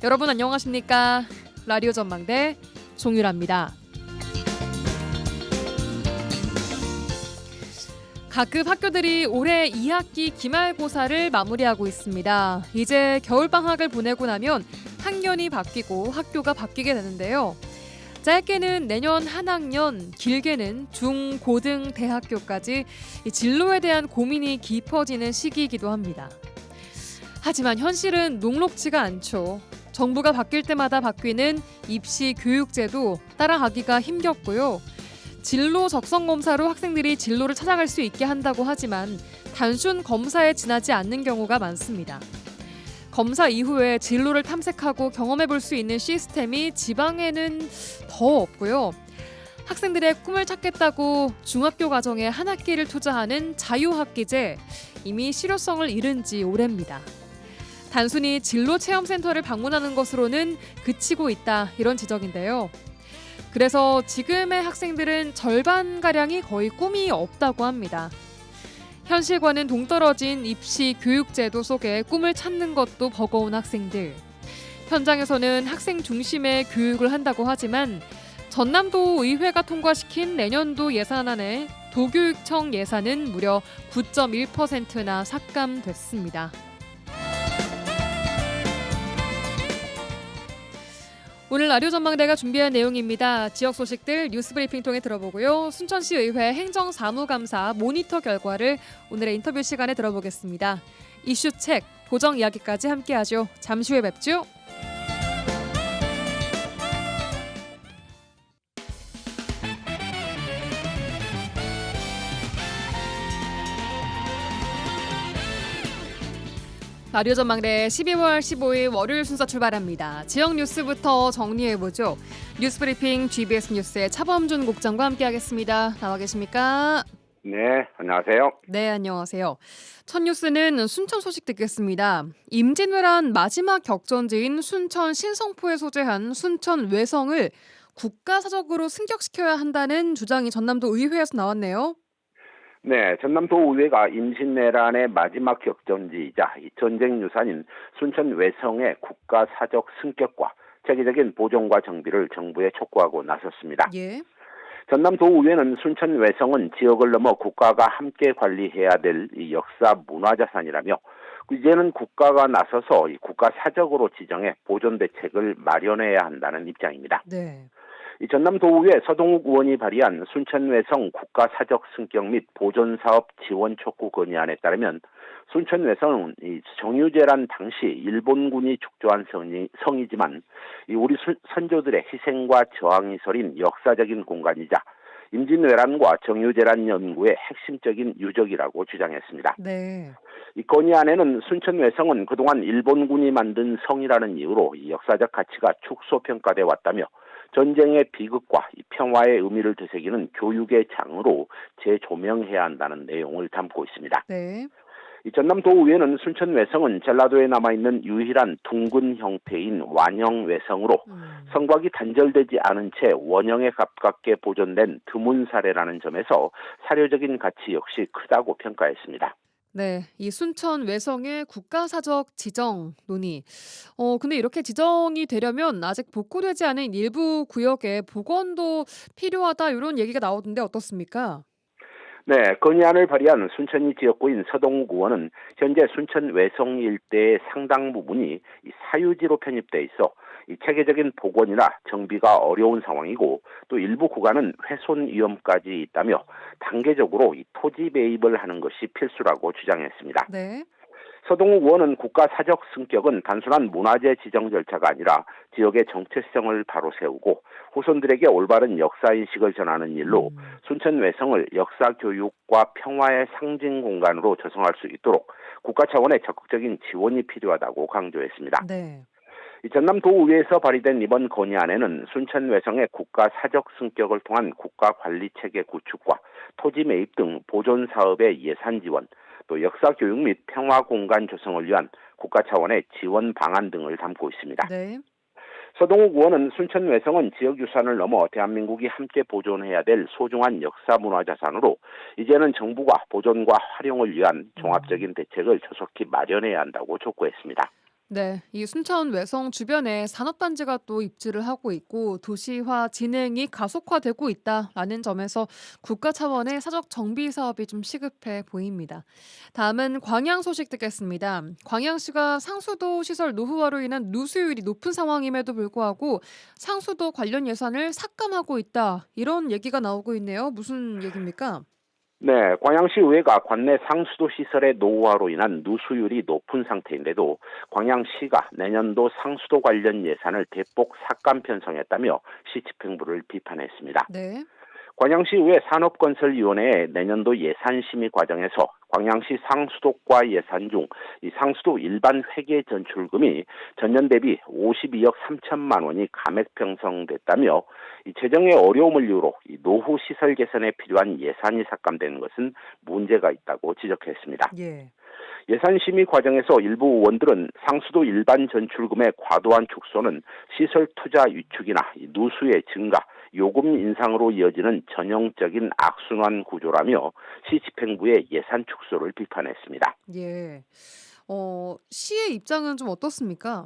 여러분 안녕하십니까? 라디오 전망대 종유라입니다. 각급 학교들이 올해 2학기 기말고사를 마무리하고 있습니다. 이제 겨울방학을 보내고 나면 학년이 바뀌고 학교가 바뀌게 되는데요. 짧게는 내년 한 학년, 길게는 중, 고등, 대학교까지 진로에 대한 고민이 깊어지는 시기이기도 합니다. 하지만 현실은 녹록지가 않죠. 정부가 바뀔 때마다 바뀌는 입시 교육제도 따라가기가 힘겹고요. 진로 적성 검사로 학생들이 진로를 찾아갈 수 있게 한다고 하지만 단순 검사에 지나지 않는 경우가 많습니다. 검사 이후에 진로를 탐색하고 경험해 볼 수 있는 시스템이 지방에는 더 없고요. 학생들의 꿈을 찾겠다고 중학교 과정에 한 학기를 투자하는 자유학기제, 이미 실효성을 잃은 지 오래입니다. 단순히 진로 체험센터를 방문하는 것으로는 그치고 있다, 이런 지적인데요. 그래서 지금의 학생들은 절반가량이 거의 꿈이 없다고 합니다. 현실과는 동떨어진 입시 교육제도 속에 꿈을 찾는 것도 버거운 학생들. 현장에서는 학생 중심의 교육을 한다고 하지만 전남도 의회가 통과시킨 내년도 예산안에 도교육청 예산은 무려 9.1%나 삭감됐습니다. 오늘 라디오 전망대가 준비한 내용입니다. 지역 소식들 뉴스 브리핑 통해 들어보고요. 순천시 의회 행정사무감사 모니터 결과를 오늘의 인터뷰 시간에 들어보겠습니다. 이슈 책, 보정 이야기까지 함께하죠. 잠시 후에 뵙죠. 라디오 전망대 12월 15일 월요일 순서 출발합니다. 지역 뉴스부터 정리해보죠. 뉴스 브리핑 GBS 뉴스의 차범준 국장과 함께하겠습니다. 나와 계십니까? 네, 안녕하세요. 네, 안녕하세요. 첫 뉴스는 순천 소식 듣겠습니다. 임진왜란 마지막 격전지인 순천 신성포에 소재한 순천 외성을 국가사적으로 승격시켜야 한다는 주장이 전남도 의회에서 나왔네요. 네, 전남도 의회가 임진왜란의 마지막 격전지이자 전쟁 유산인 순천 외성의 국가 사적 승격과 체계적인 보존과 정비를 정부에 촉구하고 나섰습니다. 예. 전남도 의회는 순천 외성은 지역을 넘어 국가가 함께 관리해야 될 역사 문화자산이라며 이제는 국가가 나서서 국가 사적으로 지정해 보존 대책을 마련해야 한다는 입장입니다. 네. 이 전남도의회 서동욱 의원이 발의한 순천외성 국가사적 승격 및 보존사업 지원 촉구 건의안에 따르면 순천외성은 이 정유재란 당시 일본군이 축조한 성이지만 우리 선조들의 희생과 저항이 서린 역사적인 공간이자 임진왜란과 정유재란 연구의 핵심적인 유적이라고 주장했습니다. 네. 이 건의안에는 순천외성은 그동안 일본군이 만든 성이라는 이유로 이 역사적 가치가 축소평가돼 왔다며 전쟁의 비극과 평화의 의미를 되새기는 교육의 장으로 재조명해야 한다는 내용을 담고 있습니다. 네. 이 전남도의회는 순천외성은 전라도에 남아있는 유일한 둥근 형태인 완형 외성으로 성곽이 단절되지 않은 채 원형에 가깝게 보존된 드문 사례라는 점에서 사료적인 가치 역시 크다고 평가했습니다. 네, 이 순천 외성의 국가사적 지정 논의. 근데 이렇게 지정이 되려면 아직 복구되지 않은 일부 구역의 복원도 필요하다, 이런 얘기가 나오던데 어떻습니까? 네, 건의안을 발의한 순천이 지역구인 서동욱 의원은 현재 순천 외성 일대의 상당 부분이 사유지로 편입돼 있어 체계적인 복원이나 정비가 어려운 상황이고 또 일부 구간은 훼손 위험까지 있다며 단계적으로 토지 매입을 하는 것이 필수라고 주장했습니다. 네. 서동욱 의원은 국가 사적 승격은 단순한 문화재 지정 절차가 아니라 지역의 정체성을 바로 세우고 후손들에게 올바른 역사인식을 전하는 일로 순천 외성을 역사 교육과 평화의 상징 공간으로 조성할 수 있도록 국가 차원의 적극적인 지원이 필요하다고 강조했습니다. 네. 전남도의회에서 발의된 이번 건의안에는 순천 외성의 국가 사적 승격을 통한 국가 관리 체계 구축과 토지 매입 등 보존 사업의 예산 지원, 또 역사 교육 및 평화 공간 조성을 위한 국가 차원의 지원 방안 등을 담고 있습니다. 네. 서동욱 의원은 순천 외성은 지역유산을 넘어 대한민국이 함께 보존해야 될 소중한 역사 문화자산으로 이제는 정부가 보존과 활용을 위한 종합적인 대책을 조속히 마련해야 한다고 촉구했습니다. 네, 이 순천 외성 주변에 산업단지가 또 입지를 하고 있고 도시화 진행이 가속화되고 있다라는 점에서 국가 차원의 사적 정비 사업이 좀 시급해 보입니다. 다음은 광양 소식 듣겠습니다. 광양시가 상수도 시설 노후화로 인한 누수율이 높은 상황임에도 불구하고 상수도 관련 예산을 삭감하고 있다. 이런 얘기가 나오고 있네요. 무슨 얘기입니까? 네, 광양시 의회가 관내 상수도 시설의 노후화로 인한 누수율이 높은 상태인데도 광양시가 내년도 상수도 관련 예산을 대폭 삭감 편성했다며 시 집행부를 비판했습니다. 네. 광양시의회 산업건설위원회의 내년도 예산심의 과정에서 광양시 상수도과 예산 중 이 상수도 일반 회계 전출금이 전년 대비 52억 3천만 원이 감액 편성됐다며 이 재정의 어려움을 이유로 이 노후 시설 개선에 필요한 예산이 삭감되는 것은 문제가 있다고 지적했습니다. 예. 예산 심의 과정에서 일부 의원들은 상수도 일반 전출금의 과도한 축소는 시설 투자 위축이나 누수의 증가, 요금 인상으로 이어지는 전형적인 악순환 구조라며 시 집행부의 예산 축소를 비판했습니다. 예. 시의 입장은 좀 어떻습니까?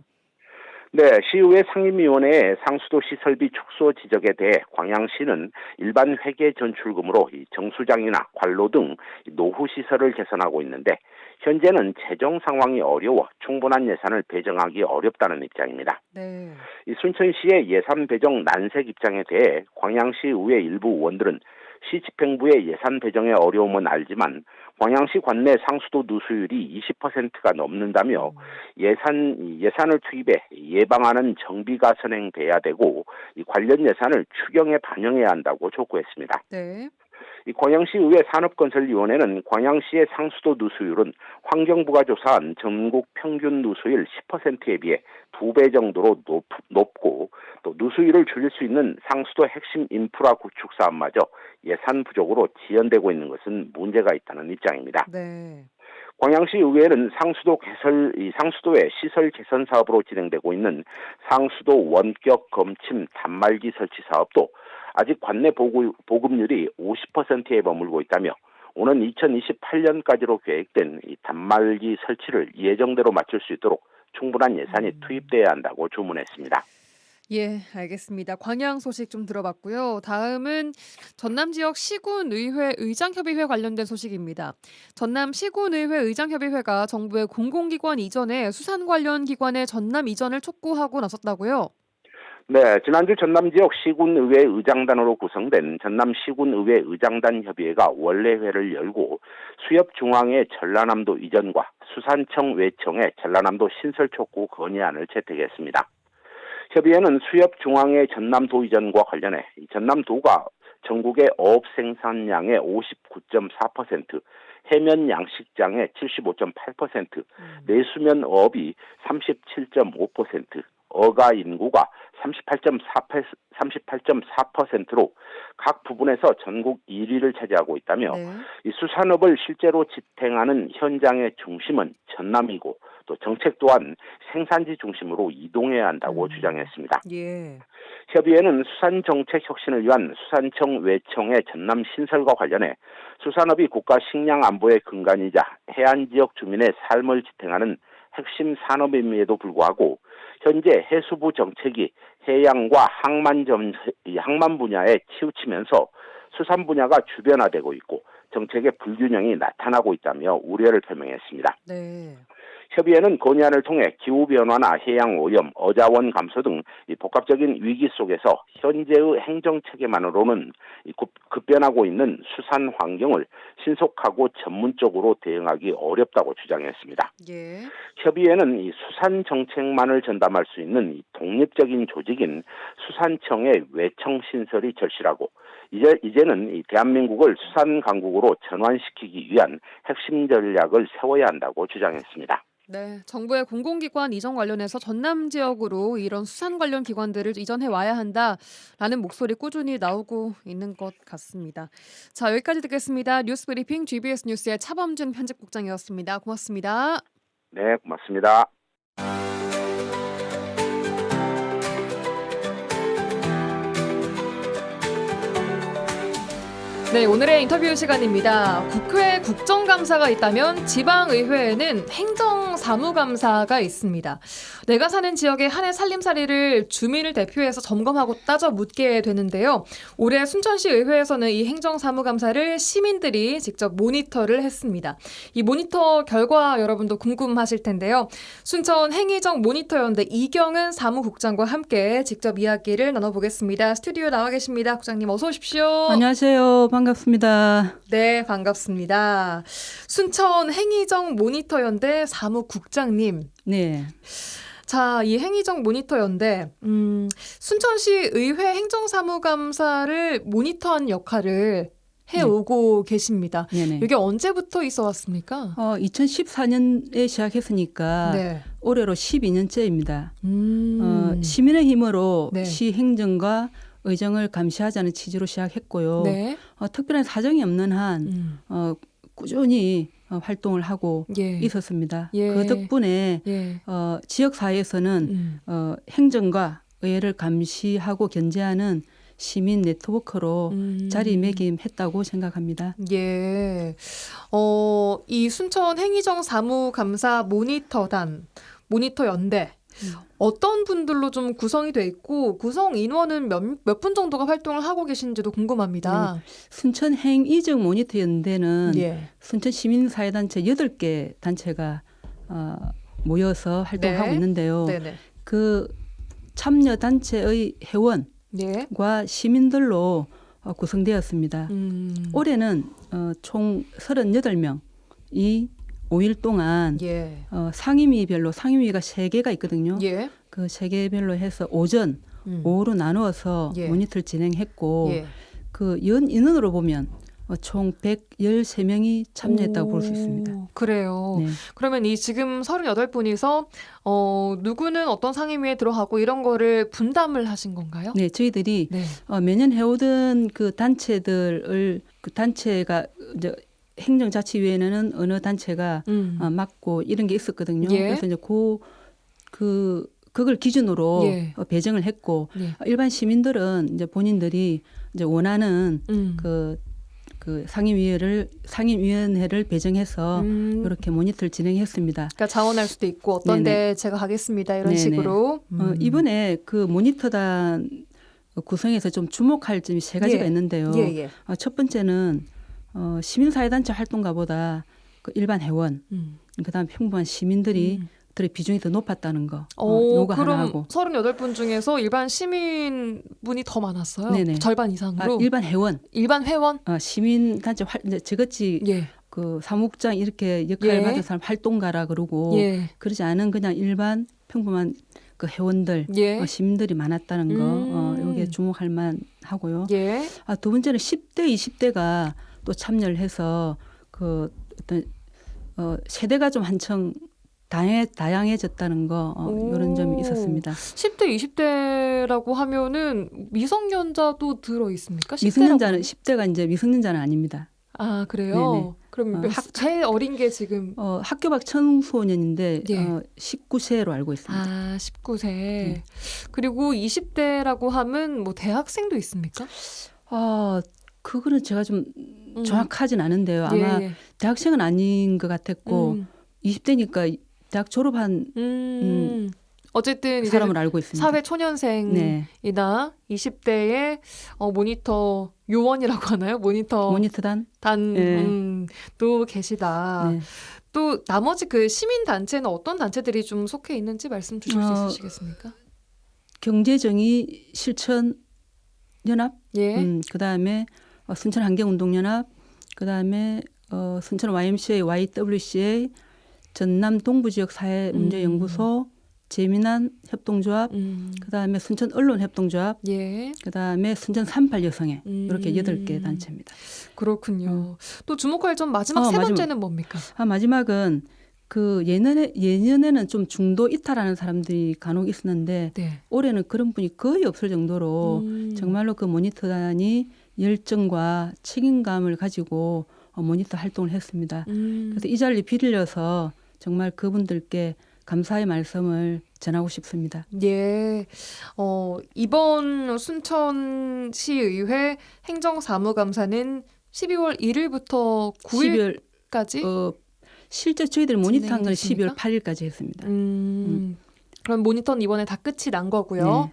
네, 시의회 상임위원회의 상수도 시설비 축소 지적에 대해 광양시는 일반 회계 전출금으로 이 정수장이나 관로 등 노후 시설을 개선하고 있는데 현재는 재정 상황이 어려워 충분한 예산을 배정하기 어렵다는 입장입니다. 네. 이 순천시의 예산 배정 난색 입장에 대해 광양시 의회 일부 의원들은 시 집행부의 예산 배정의 어려움은 알지만 광양시 관내 상수도 누수율이 20%가 넘는다며 예산을 투입해 예방하는 정비가 선행돼야 되고 이 관련 예산을 추경에 반영해야 한다고 촉구했습니다. 네. 이 광양시 의회 산업건설위원회는 광양시의 상수도 누수율은 환경부가 조사한 전국 평균 누수율 10%에 비해 2배 정도로 높고 또 누수율을 줄일 수 있는 상수도 핵심 인프라 구축 사업마저 예산 부족으로 지연되고 있는 것은 문제가 있다는 입장입니다. 네. 광양시 의회는 상수도의 시설 개선 사업으로 진행되고 있는 상수도 원격 검침 단말기 설치 사업도 아직 관내 보급률이 50%에 머물고 있다며 오는 2028년까지로 계획된 이 단말기 설치를 예정대로 마칠 수 있도록 충분한 예산이 투입돼야 한다고 주문했습니다. 예, 알겠습니다. 광양 소식 좀 들어봤고요. 다음은 전남 지역 시군의회 의장협의회 관련된 소식입니다. 전남 시군의회 의장협의회가 정부의 공공기관 이전에 수산 관련 기관의 전남 이전을 촉구하고 나섰다고요. 네, 지난주 전남 지역 시군의회 의장단으로 구성된 전남 시군의회 의장단 협의회가 원래회를 열고 수협중앙의 전라남도 이전과 수산청 외청의 전라남도 신설 촉구 건의안을 채택했습니다. 협의회는 수협중앙의 전남도 이전과 관련해 전남도가 전국의 어업 생산량의 59.4%, 해면 양식장의 75.8%, 내수면 어업이 37.5%, 어가 인구가 38.4%로 각 부분에서 전국 1위를 차지하고 있다며 네. 이 수산업을 실제로 지탱하는 현장의 중심은 전남이고 또 정책 또한 생산지 중심으로 이동해야 한다고 주장했습니다. 예. 협의회는 수산정책 혁신을 위한 수산청 외청의 전남 신설과 관련해 수산업이 국가 식량 안보의 근간이자 해안지역 주민의 삶을 지탱하는 핵심 산업임에도 불구하고 현재 해수부 정책이 해양과 항만 분야에 치우치면서 수산 분야가 주변화되고 있고 정책의 불균형이 나타나고 있다며 우려를 표명했습니다. 네. 협의회는 건의안을 통해 기후변화나 해양오염, 어자원 감소 등 복합적인 위기 속에서 현재의 행정체계만으로는 급변하고 있는 수산 환경을 신속하고 전문적으로 대응하기 어렵다고 주장했습니다. 예. 협의회는 이 수산 정책만을 전담할 수 있는 이 독립적인 조직인 수산청의 외청 신설이 절실하고 이제는 이 대한민국을 수산 강국으로 전환시키기 위한 핵심 전략을 세워야 한다고 주장했습니다. 네, 정부의 공공기관 이전 관련해서 전남 지역으로 이런 수산 관련 기관들을 이전해 와야 한다라는 목소리 꾸준히 나오고 있는 것 같습니다. 자, 여기까지 듣겠습니다. 뉴스 브리핑 GBS 뉴스의 차범준 편집국장이었습니다. 고맙습니다. 네, 고맙습니다. 네, 오늘의 인터뷰 시간입니다. 국회 국정감사가 있다면 지방의회에는 행정사무감사가 있습니다. 내가 사는 지역의 한 해 살림살이를 주민을 대표해서 점검하고 따져 묻게 되는데요. 올해 순천시 의회에서는 이 행정사무감사를 시민들이 직접 모니터를 했습니다. 이 모니터 결과 여러분도 궁금하실 텐데요. 순천 행의정 모니터연대 이경은 사무국장과 함께 직접 이야기를 나눠보겠습니다. 스튜디오에 나와 계십니다. 국장님 어서 오십시오. 안녕하세요. 반갑습니다. 네, 반갑습니다. 순천 행의정 모니터연대 사무국장님. 네. 자, 이 행의정 모니터연대, 순천시 의회 행정사무감사를 모니터한 역할을 해오고 계십니다. 네네. 이게 언제부터 있어 왔습니까? 2014년에 시작했으니까 네. 올해로 12년째입니다. 음. 시민의 힘으로 네. 시 행정과 의정을 감시하자는 취지로 시작했고요. 네. 특별한 사정이 없는 한 꾸준히 활동을 하고 예. 있었습니다. 예. 그 덕분에 예. 지역 사회에서는 행정과 의회를 감시하고 견제하는 시민 네트워크로 자리매김했다고 생각합니다. 예. 이 순천 행의정 사무감사 모니터연대 어떤 분들로 좀 구성이 돼 있고 구성 인원은 몇 분 정도가 활동을 하고 계신지도 궁금합니다. 순천 행의정 모니터연대는 예. 순천 시민사회단체 8개 단체가 모여서 활동하고 네. 있는데요. 네네. 그 참여 단체의 회원과 예. 시민들로 구성되었습니다. 올해는 총 38명이 5일 동안 예. 상임위별로 상임위가 3개가 있거든요. 예. 그 3개별로 해서 오전, 오후로 나누어서 예. 모니터를 진행했고 예. 그 연 인원으로 보면 총 113명이 참여했다고 볼 수 있습니다. 그래요. 네. 그러면 이 지금 38분이서 누구는 어떤 상임위에 들어가고 이런 거를 분담을 하신 건가요? 네, 저희들이 네. 매년 해오던 그 단체들을 그 단체가 이제 행정자치위원회는 어느 단체가 맡고 이런 게 있었거든요. 예. 그래서 이제 그걸 기준으로 예. 배정을 했고 예. 일반 시민들은 이제 본인들이 이제 원하는 그 상임위원회를 배정해서 이렇게 모니터를 진행했습니다. 그러니까 자원할 수도 있고 어떤 데 제가 가겠습니다 이런 네네. 식으로. 이번에 그 모니터단 구성에서 좀 주목할 점이 3가지가 예. 있는데요. 예. 첫 번째는 시민사회단체 활동가보다 그 일반 회원, 그다음 평범한 시민들이 들의 비중이 더 높았다는 거. 요거 그럼 하나 하고. 38분 중에서 일반 시민분이 더 많았어요? 네네. 절반 이상으로? 일반 회원. 일반 회원? 시민단체 이제 저같이 예. 그 사무국장 이렇게 역할을 예. 맡은 사람 활동가라 그러고 예. 그러지 않은 그냥 일반 평범한 그 회원들, 예. 시민들이 많았다는 거. 이게 주목할 만하고요. 예. 두 번째는 10대, 20대가 또 참여를 해서 그 어떤 세대가 좀 한층 다양해졌다는 거 이런 점이 있었습니다. 10대, 20대라고 하면은 미성년자도 들어 있습니까? 미성년자는 10대가 이제 미성년자는 아닙니다. 아, 그래요? 네네. 그럼 제일 어린 게 지금 학교 밖 청소년인데 예. 19세로 알고 있습니다. 아, 19세. 그리고 20대라고 하면 뭐 대학생도 있습니까? 그거는 제가 좀 정확하진 않은데요. 아마 예. 대학생은 아닌 것 같았고 20대니까 대학 졸업한 어쨌든 이제 사람을 알고 있습니다. 사회 초년생이나 20대의 모니터 요원이라고 하나요? 모니터단 또 계시다. 네. 또 나머지 그 시민 단체는 어떤 단체들이 좀 속해 있는지 말씀 주실 수 있으시겠습니까? 경제정의 실천 연합, 예. 그다음에 순천 환경운동연합, 그다음에 순천 YMCA, YWCA, 전남 동부지역 사회문제연구소, 재미난 협동조합, 그다음에 순천 언론협동조합, 예. 그다음에 순천 38여성회 이렇게 8개 단체입니다. 그렇군요. 또 주목할 점 마지막 세 번째는 뭡니까? 마지막은 그 예년에는 좀 중도 이탈하는 사람들이 간혹 있었는데 네. 올해는 그런 분이 거의 없을 정도로 정말로 그 모니터단이 열정과 책임감을 가지고 모니터 활동을 했습니다. 그래서 이 자리를 빌려서 정말 그분들께 감사의 말씀을 전하고 싶습니다. 예. 이번 순천시의회 행정사무감사는 12월 1일부터 12월 9일까지 실제 저희들 모니터한 건 진행이 12월 8일까지 했습니다. 그럼 모니터는 이번에 다 끝이 난 거고요. 네.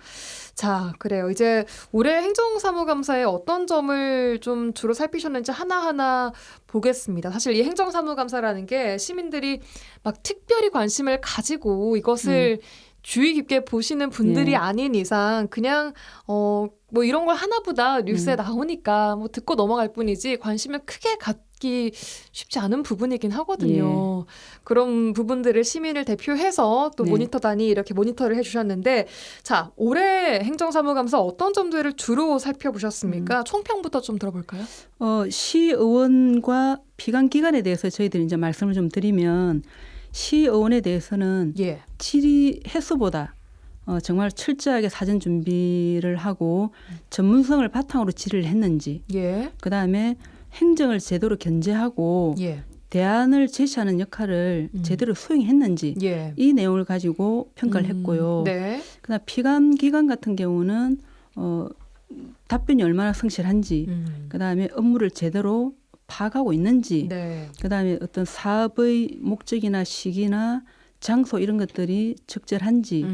자, 그래요. 이제 올해 행정사무감사에 어떤 점을 좀 주로 살피셨는지 하나하나 보겠습니다. 사실 이 행정사무감사라는 게 시민들이 막 특별히 관심을 가지고 이것을 주의 깊게 보시는 분들이 네. 아닌 이상 그냥 뭐 이런 걸 하나보다 뉴스에 나오니까 뭐 듣고 넘어갈 뿐이지 관심을 크게 갖기 쉽지 않은 부분이긴 하거든요. 그런 부분들을 시민을 대표해서 또 네. 모니터단이 이렇게 모니터를 해주셨는데 자, 올해 행정사무감사 어떤 점들을 주로 살펴보셨습니까? 총평부터 좀 들어볼까요? 시의원과 피감기관에 대해서 저희들이 이제 말씀을 좀 드리면 시의원에 대해서는 예. 질의 횟수보다 정말 철저하게 사전 준비를 하고 전문성을 바탕으로 질의를 했는지, 예. 그다음에 행정을 제대로 견제하고 예. 대안을 제시하는 역할을 제대로 수행했는지 예. 이 내용을 가지고 평가를 했고요. 네. 그다음 피감기관 같은 경우는 답변이 얼마나 성실한지, 그다음에 업무를 제대로 파악하고 있는지, 네. 그다음에 어떤 사업의 목적이나 시기나 장소 이런 것들이 적절한지,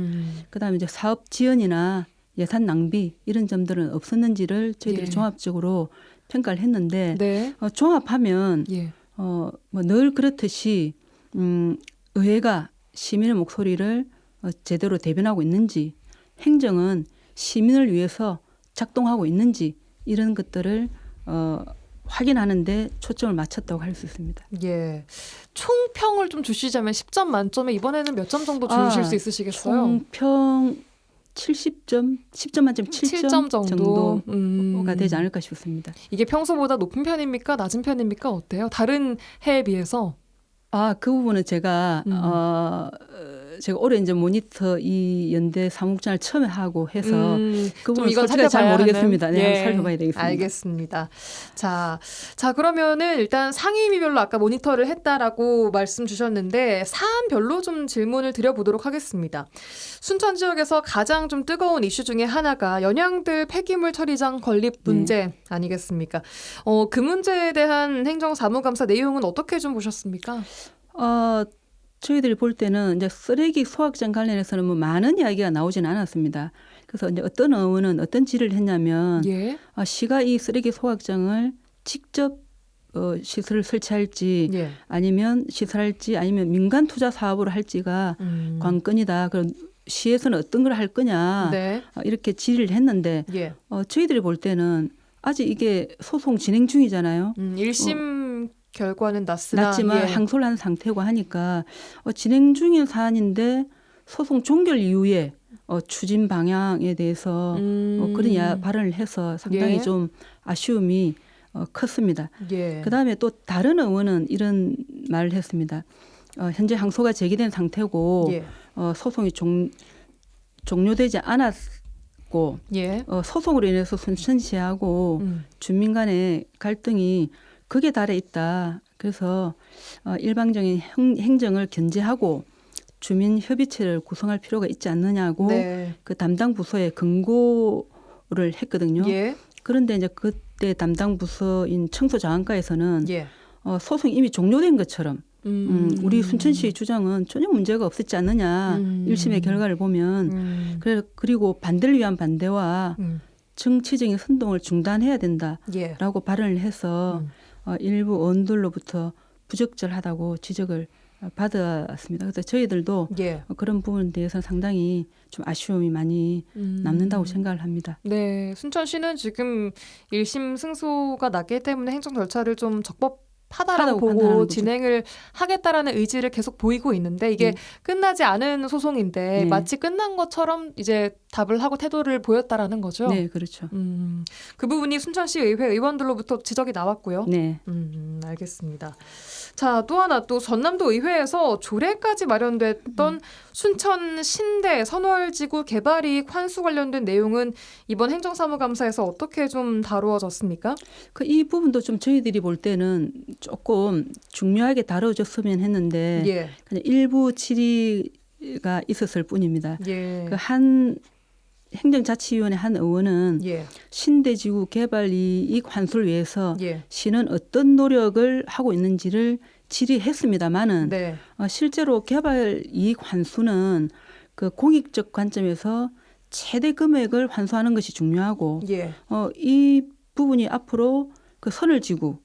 그다음에 이제 사업 지연이나 예산 낭비 이런 점들은 없었는지를 저희들이 예. 종합적으로 평가를 했는데 네. 종합하면 예. 뭐 늘 그렇듯이 의회가 시민의 목소리를 제대로 대변하고 있는지, 행정은 시민을 위해서 작동하고 있는지 이런 것들을 확인하는데 초점을 맞췄다고 할 수 있습니다. 예. 총평을 좀 주시자면 10점 만점에 이번에는 몇 점 정도 주실 수 있으시겠어요? 총평 70점, 10점 만점 7점, 7점 정도. 정도가 되지 않을까 싶습니다. 이게 평소보다 높은 편입니까? 낮은 편입니까? 어때요? 다른 해에 비해서? 그 부분은 제가 제가 올해 이제 모니터 이 연대 사무국장을 처음에 하고 해서 그 부분은 이건 솔직히 잘 살펴봐야 모르겠습니다. 하는. 네, 예. 한번 살펴봐야 되겠습니다. 알겠습니다. 자, 그러면은 일단 상임위별로 아까 모니터를 했다라고 말씀 주셨는데 사안별로 좀 질문을 드려보도록 하겠습니다. 순천 지역에서 가장 좀 뜨거운 이슈 중에 하나가 연양들 폐기물 처리장 건립 문제 아니겠습니까? 그 문제에 대한 행정사무감사 내용은 어떻게 좀 보셨습니까? 저희들이 볼 때는 이제 쓰레기 소각장 관련해서는 뭐 많은 이야기가 나오지는 않았습니다. 그래서 이제 어떤 의원은 어떤 질의를 했냐면 예. 시가 이 쓰레기 소각장을 직접 시설을 설치할지 예. 아니면 시설할지 아니면 민간 투자 사업으로 할지가 관건이다. 그럼 시에서는 어떤 걸 할 거냐 네. 이렇게 질의를 했는데 예. 저희들이 볼 때는 아직 이게 소송 진행 중이잖아요. 1심 결과는 났지만 예. 항소를 한 상태고 하니까 진행 중인 사안인데 소송 종결 이후에 추진 방향에 대해서 그런 발언을 해서 상당히 예. 좀 아쉬움이 컸습니다. 예. 그다음에 또 다른 의원은 이런 말을 했습니다. 현재 항소가 제기된 상태고 예. 소송이 종료되지 않았고 예. 소송으로 인해서 순천시하고 주민 간의 갈등이 극에 달해 있다. 그래서 일방적인 행정을 견제하고 주민 협의체를 구성할 필요가 있지 않느냐고 네. 그 담당 부서에 권고를 했거든요. 예. 그런데 이제 그때 담당 부서인 청소자원과에서는 예. 소송이 이미 종료된 것처럼 우리 순천시 주장은 전혀 문제가 없었지 않느냐. 1심의 결과를 보면 그리고 반대를 위한 반대와 정치적인 선동을 중단해야 된다라고 예. 발언을 해서 일부 의원들로부터 부적절하다고 지적을 받았습니다. 그래서 저희들도 예. 그런 부분에 대해서는 상당히 좀 아쉬움이 많이 남는다고 생각을 합니다. 네, 순천시는 지금 1심 승소가 났기 때문에 행정 절차를 좀 적법하다라고 보고 판단하는 진행을 하겠다라는 의지를 계속 보이고 있는데 이게 끝나지 않은 소송인데 네. 마치 끝난 것처럼 이제 답을 하고 태도를 보였다라는 거죠. 네, 그렇죠. 그 부분이 순천시 의회 의원들로부터 지적이 나왔고요. 네. 알겠습니다. 자, 또 하나 또 전남도 의회에서 조례까지 마련됐던 순천 신대 선월지구 개발이익 환수 관련된 내용은 이번 행정사무감사에서 어떻게 좀 다루어졌습니까? 이 부분도 좀 저희들이 볼 때는 조금 중요하게 다뤄졌으면 했는데 예. 그냥 일부 질의가 있었을 뿐입니다. 예. 그 한 행정자치위원회 한 의원은 예. 신대지구 개발 이익 환수를 위해서 예. 시는 어떤 노력을 하고 있는지를 질의했습니다마는 네. 실제로 개발 이익 환수는 그 공익적 관점에서 최대 금액을 환수하는 것이 중요하고 예. 이 부분이 앞으로 그 선을 지구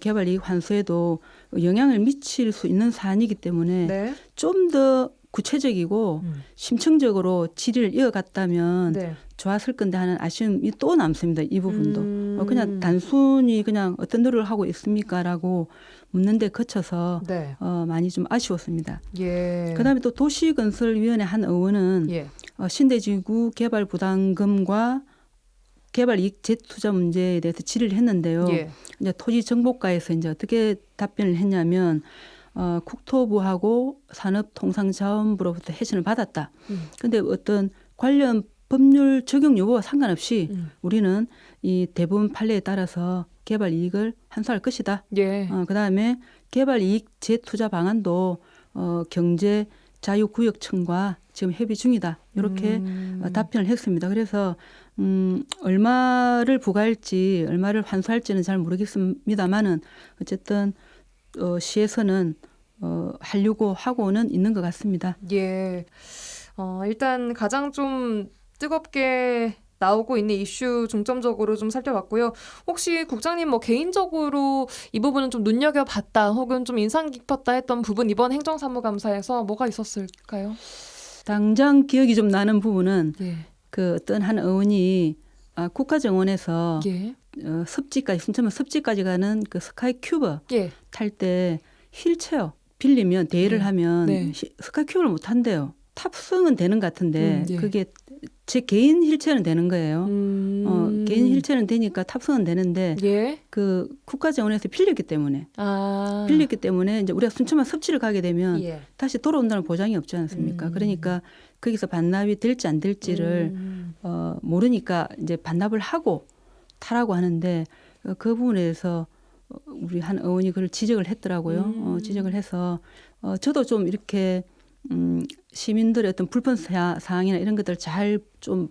개발 이익 환수에도 영향을 미칠 수 있는 사안이기 때문에 네. 좀 더 구체적이고 심층적으로 질의를 이어갔다면 네. 좋았을 건데 하는 아쉬움이 또 남습니다. 이 부분도. 그냥 단순히 그냥 어떤 노력을 하고 있습니까라고 묻는데 거쳐서 네. 많이 좀 아쉬웠습니다. 예. 그다음에 또 도시건설위원회 한 의원은 예. 신대지구 개발 부담금과 개발 이익 재투자 문제에 대해서 질의를 했는데요. 예. 이제 토지정보과에서 이제 어떻게 답변을 했냐면 국토부하고 산업통상자원부로부터 해신을 받았다. 그런데 어떤 관련 법률 적용 여부와 상관없이 우리는 이 대부분 판례에 따라서 개발 이익을 환수할 것이다. 예. 그다음에 개발 이익 재투자 방안도 경제자유구역청과 지금 협의 중이다. 이렇게 답변을 했습니다. 그래서 얼마를 부과할지 얼마를 환수할지는 잘 모르겠습니다만은 어쨌든 시에서는 하려고 하고는 있는 것 같습니다. 예. 일단 가장 좀 뜨겁게 나오고 있는 이슈 중점적으로 좀 살펴봤고요. 혹시 국장님 뭐 개인적으로 이 부분은 좀 눈여겨봤다 혹은 좀 인상 깊었다 했던 부분 이번 행정사무감사에서 뭐가 있었을까요? 당장 기억이 좀 나는 부분은 예. 그 어떤 한 의원이 국가정원에서 예. 습지까지 순천면 습지까지 가는 그 스카이 큐브 예. 탈 때 휠체어 빌리면 대여를 네. 하면 네. 스카이 큐브를 못 한대요. 탑승은 되는 것 같은데 예. 그게 제 개인 휠체어는 되는 거예요. 개인 휠체어는 되니까 탑승은 되는데 예. 그 국가정원에서 빌렸기 때문에 이제 우리가 순천만 섭지를 가게 되면 예. 다시 돌아온다는 보장이 없지 않습니까? 그러니까 거기서 반납이 될지 안 될지를 모르니까 이제 반납을 하고 타라고 하는데 그 부분에 대해서 우리 한 의원이 그걸 지적을 했더라고요. 지적을 해서 저도 좀 이렇게 시민들의 어떤 불편 사항이나 이런 것들을 잘 좀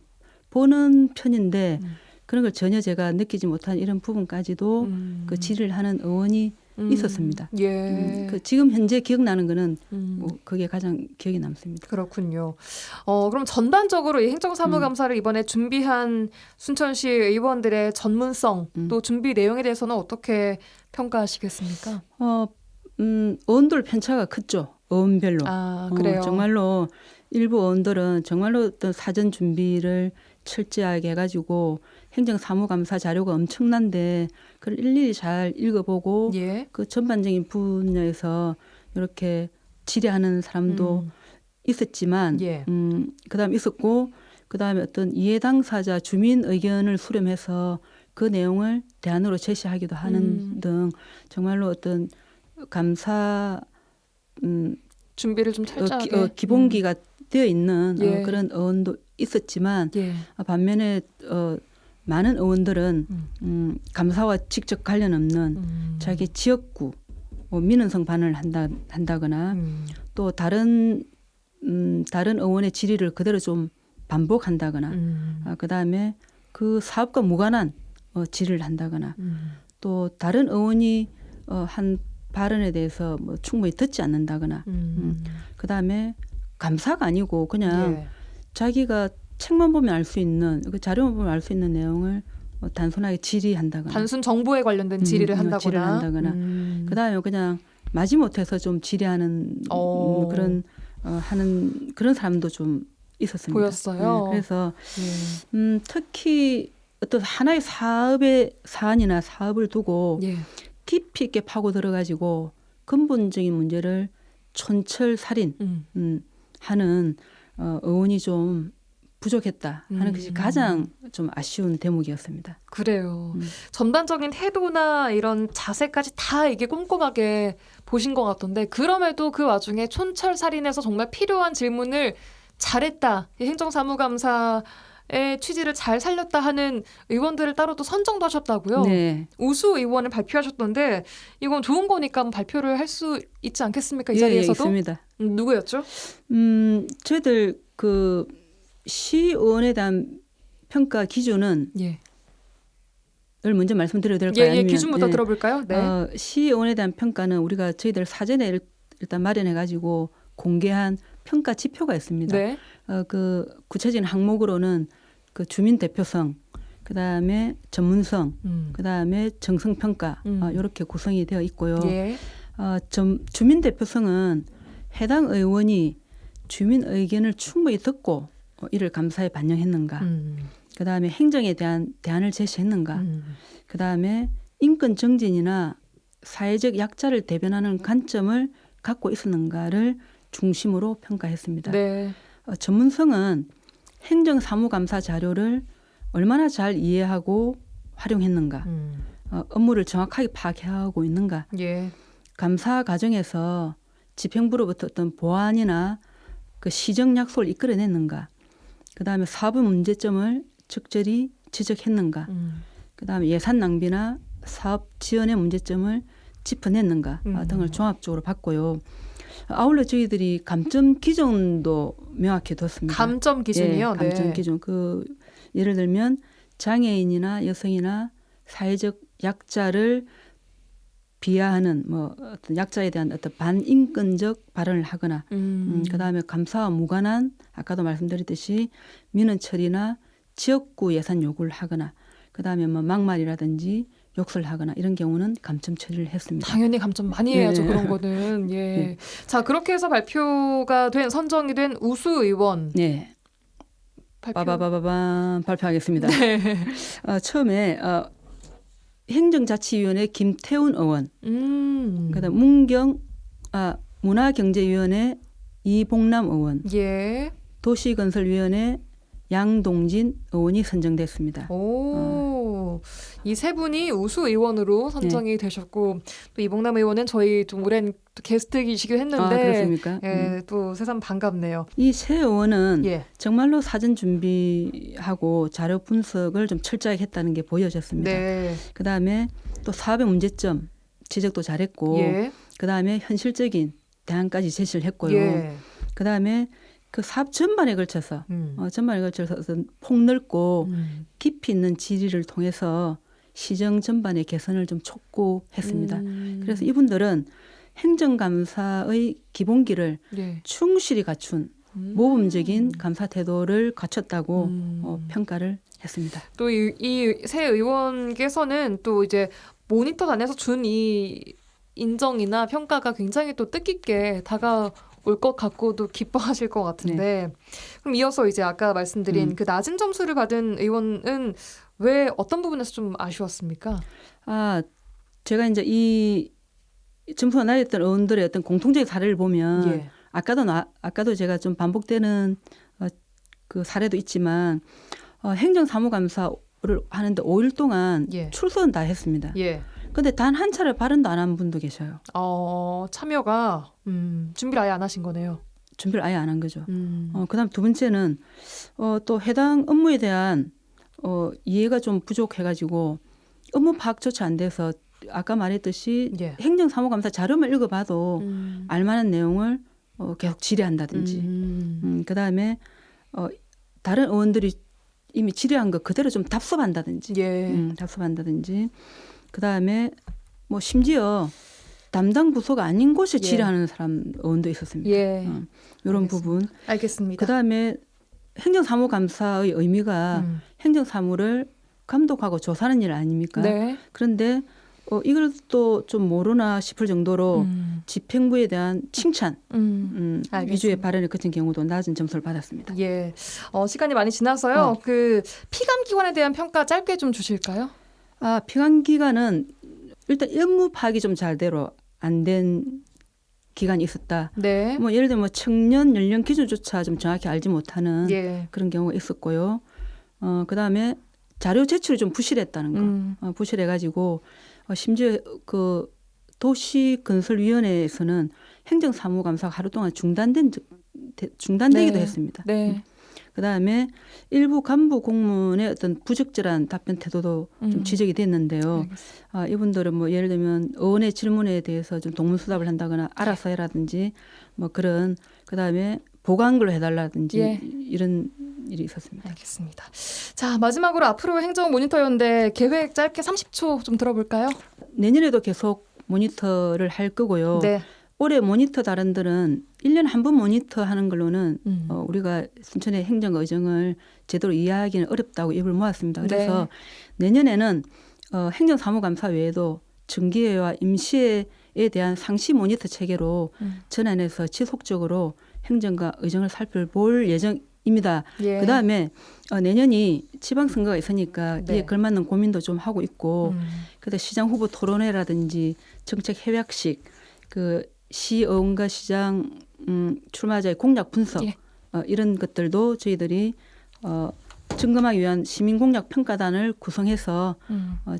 보는 편인데 그런 걸 전혀 제가 느끼지 못한 이런 부분까지도 그 질의를 하는 의원이 있었습니다. 예. 그 지금 현재 기억나는 거는 뭐 그게 가장 기억에 남습니다. 그렇군요. 그럼 전반적으로 이 행정사무감사를 이번에 준비한 순천시 의원들의 전문성 또 준비 내용에 대해서는 어떻게 평가하시겠습니까? 의원들 편차가 컸죠. 의원별로. 그래요. 정말로 일부 의원들은 정말로 어떤 사전 준비를 철저하게 해가지고 행정사무감사 자료가 엄청난데 그걸 일일이 잘 읽어보고 예. 그 전반적인 분야에서 이렇게 질의하는 사람도 있었지만 예. 그다음에 있었고 그다음에 어떤 이해 당사자 주민 의견을 수렴해서 그 내용을 대안으로 제시하기도 하는 등 정말로 어떤 감사 준비를 좀 철저하게 기본기가 되어 있는 예. 그런 의원도 있었지만 예. 반면에 많은 의원들은 감사와 직접 관련 없는 자기 지역구 민원성 반응을 한다거나 또 다른 의원의 질의를 그대로 좀 반복한다거나 그다음에 그 사업과 무관한 질의를 한다거나 또 다른 의원이 한 발언에 대해서 뭐 충분히 듣지 않는다거나 그다음에 감사가 아니고 그냥 예. 자기가 책만 보면 알 수 있는 그 자료만 보면 알 수 있는 내용을 단순하게 질의한다거나 단순 정보에 관련된 질의를 한다거나 그다음에 그냥 마지못해서 좀 질의하는 그런 하는 그런 사람도 좀 있었습니다. 보였어요. 그래서 특히 어떤 하나의 사안이나 사업을 두고 예. 깊이 있게 파고 들어가지고 근본적인 문제를 촌철살인 하는 의원이 좀 부족했다 하는 것이 가장 좀 아쉬운 대목이었습니다. 그래요. 전반적인 태도나 이런 자세까지 다 이게 꼼꼼하게 보신 것 같던데 그럼에도 그 와중에 촌철살인에서 정말 필요한 질문을 잘했다. 이 행정사무감사의 취지를 잘 살렸다 하는 의원들을 따로 또 선정도 하셨다고요. 네. 우수 의원을 발표하셨던데 이건 좋은 거니까 한번 발표를 할 수 있지 않겠습니까? 이 예, 자리에서도? 있습니다. 누구였죠? 저희들 그 시의원에 대한 평가 기준은 예. 을 먼저 말씀드려도 될까요? 예, 예, 아니면, 기준부터 들어볼까요? 네. 시의원에 대한 평가는 우리가 저희들 사전에 일단 마련해가지고 공개한 평가 지표가 있습니다. 네. 그 구체적인 항목으로는 그 주민 대표성, 그 다음에 전문성, 그 다음에 정성 평가 이렇게 구성이 되어 있고요. 예. 주민 대표성은 해당 의원이 주민 의견을 충분히 듣고 이를 감사에 반영했는가. 그 다음에 행정에 대한 대안을 제시했는가. 그 다음에 인권 정진이나 사회적 약자를 대변하는 관점을 갖고 있었는가를 중심으로 평가했습니다. 네. 전문성은 행정사무감사 자료를 얼마나 잘 이해하고 활용했는가. 업무를 정확하게 파악하고 있는가. 예. 감사 과정에서 집행부로부터 어떤 보완이나 그 시정 약속을 이끌어냈는가. 그 다음에 사업 문제점을 적절히 지적했는가. 그 다음에 예산 낭비나 사업 지원의 문제점을 짚어냈는가 등을 종합적으로 봤고요. 아울러 저희들이 감점 기준도 명확히 뒀습니다. 감점 기준이요? 예, 감점 네. 기준. 예를 들면 장애인이나 여성이나 사회적 약자를 비하하는 어떤 약자에 대한 어떤 반인권적 발언을 하거나 그다음에 감사와 무관한 아까도 말씀드렸듯이 민원 처리나 지역구 예산 요구를 하거나 그다음에 막말이라든지 욕설을 하거나 이런 경우는 감점 처리를 했습니다. 당연히 감점 많이 해야죠. 네. 그런 거는. 예. 네. 자, 그렇게 해서 발표가 된 선정이 된 우수 의원 네. 빠바바바밤 발표하겠습니다. 네. 처음에 행정자치위원회 김태훈 의원, 그다음 문화경제위원회 이봉남 의원, 예. 도시건설위원회 양동진 의원이 선정됐습니다. 오, 이 세 분이 우수 의원으로 선정이 되셨고 또 이봉남 의원은 저희 좀 오랜 또 게스트이시기도 했는데 그렇습니까? 예, 또 새삼 반갑네요. 이 세 의원은 예. 정말로 사전 준비하고 자료 분석을 좀 철저하게 했다는 게 보여졌습니다. 네. 그다음에 또 사업의 문제점 지적도 잘했고 예. 그다음에 현실적인 대안까지 제시를 했고요. 예. 그다음에 그 사업 전반에 걸쳐서 어떤 폭넓고 깊이 있는 질의를 통해서 시정 전반의 개선을 좀 촉구했습니다. 그래서 이분들은 행정감사의 기본기를 예. 충실히 갖춘 모범적인 감사 태도를 갖췄다고 평가를 했습니다. 또 이 새 의원께서는 또 이제 모니터단에서 준 이 인정이나 평가가 굉장히 또 뜻깊게 다가올 것 같고도 기뻐하실 것 같은데 네. 그럼 이어서 이제 아까 말씀드린 그 낮은 점수를 받은 의원은 왜 어떤 부분에서 좀 아쉬웠습니까? 제가 이제 이 점수가 낮았던 의원들의 어떤 공통적인 사례를 보면 예. 아까도 제가 좀 반복되는 그 사례도 있지만 행정사무감사를 하는데 5일 동안 예. 출석은 다 했습니다. 예. 근데 단 한 차례 발언도 안 한 분도 계셔요. 참여가 준비를 아예 안 하신 거네요. 준비를 아예 안 한 거죠. 그다음 두 번째는 또 해당 업무에 대한 이해가 좀 부족해가지고 업무 파악조차 안 돼서 아까 말했듯이 예. 행정사무감사 자료만 읽어봐도 알만한 내용을 계속 질의한다든지 그다음에 다른 의원들이 이미 질의한 거 그대로 좀 답습한다든지 예. 답습한다든지 그다음에 뭐 심지어 담당 부서가 아닌 곳에 예. 질의하는 사람 의원도 있었습니다. 예. 이런 알겠습니다. 부분. 알겠습니다. 그다음에 행정사무감사의 의미가 행정사무를 감독하고 조사하는 일 아닙니까? 네. 그런데 이걸 또 좀 모르나 싶을 정도로 집행부에 대한 칭찬 위주의 발언을 거친 경우도 낮은 점수를 받았습니다. 예. 시간이 많이 지나서요. 그 피감 기관에 대한 평가 짧게 좀 주실까요? 피감 기관은 일단 업무 파악이 좀 잘대로 안 된 기간이 있었다. 네. 뭐 예를 들면 청년 연령 기준조차 좀 정확히 알지 못하는 예. 그런 경우가 있었고요. 그다음에 자료 제출이 좀 부실했다는 거. 부실해가지고 심지어 그 도시건설위원회에서는 행정사무감사가 하루 동안 중단되기도 네. 했습니다. 네. 그다음에 일부 간부 공무원의 어떤 부적절한 답변 태도도 좀 지적이 됐는데요. 이분들은 뭐 예를 들면 의원의 질문에 대해서 좀 동문수답을 한다거나 알아서 해라든지 뭐 그런 그다음에 보강글 해달라든지 예. 이런 일이 있었습니다. 알겠습니다. 자, 마지막으로 앞으로 행정 모니터연대 계획 짧게 30초 좀 들어볼까요? 내년에도 계속 모니터를 할 거고요. 네. 올해 모니터 단원들은 1년에 한 번 모니터 하는 걸로는 우리가 순천의 행정과 의정을 제대로 이해하기는 어렵다고 입을 모았습니다. 그래서 내년에는 행정사무감사 외에도 정기회와 임시회에 대한 상시 모니터 체계로 전환해서 지속적으로 행정과 의정을 살펴볼 예정입니다. 예. 그다음에 내년이 지방선거가 있으니까 네. 이에 걸맞는 고민도 좀 하고 있고 그래서 시장 후보 토론회라든지 정책 협약식 그 시의원과 시장 출마자의 공약 분석 예. 이런 것들도 저희들이 점검하기 위한 시민공약 평가단을 구성해서